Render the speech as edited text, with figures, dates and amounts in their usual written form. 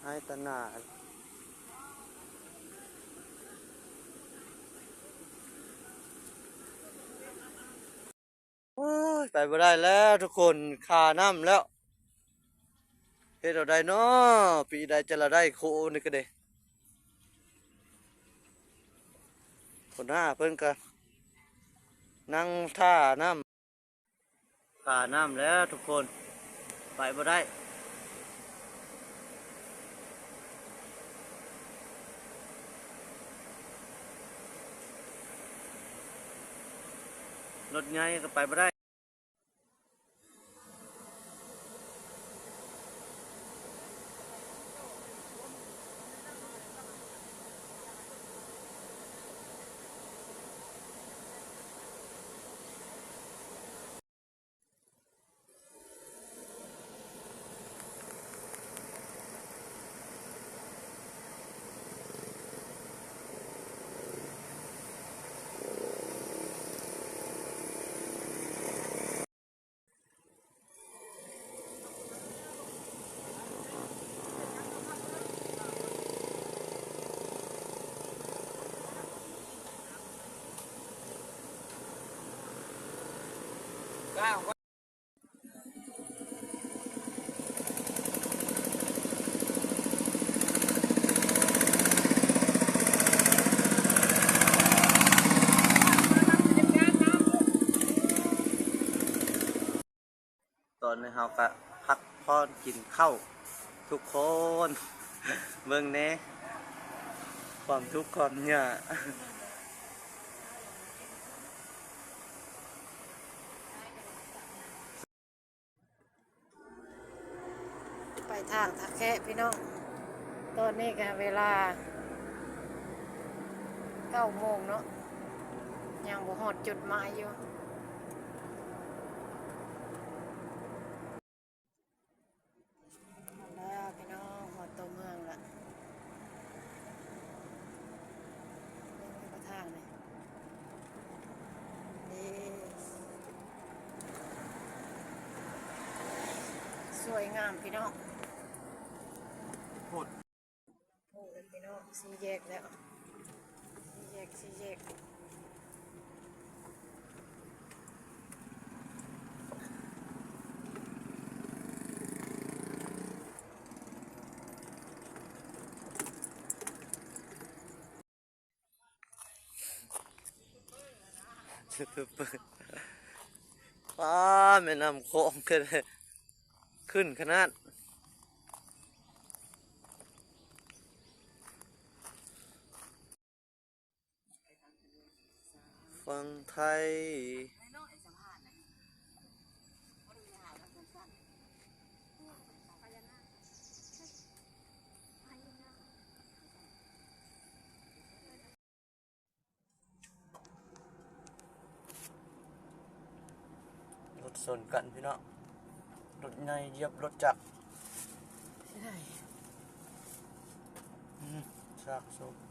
ให้ตนาโอ้ยไปบ่ได้แล้วทุกคนขาน้ำแล้วเฮ็ดเอาได้เนาะปีใดจะละได้โคนี่ก็เด้คนหน้าเพิ่นก็นั่งท่าน้ำขาน้ำแล้วทุกคนไปบ่ได้รถไงก็ไปบ่ได้ตอนนี้เราก็พักผ่อนกินข้าวทุกคนเบิ่งแหน่ความทุกข์ความยากไปทางทักแคะพี่น้องตอนนี้ก็เวลา9 โมงเนาะยังบ่ฮอดจุดหมายอยู่แล้วพี่น้องฮอดตัวเมืองละเบิ่งไปทางนี่สวยงามพี่น้องโอ้ยพี่น้องสี่แยกแล้วสี่แยกป้าแม่น้ำโขงก็ได้ขึ้นขนาดฟังไทยรถสนกันพี่น้องรถในเหยียบรถจักรซากศพ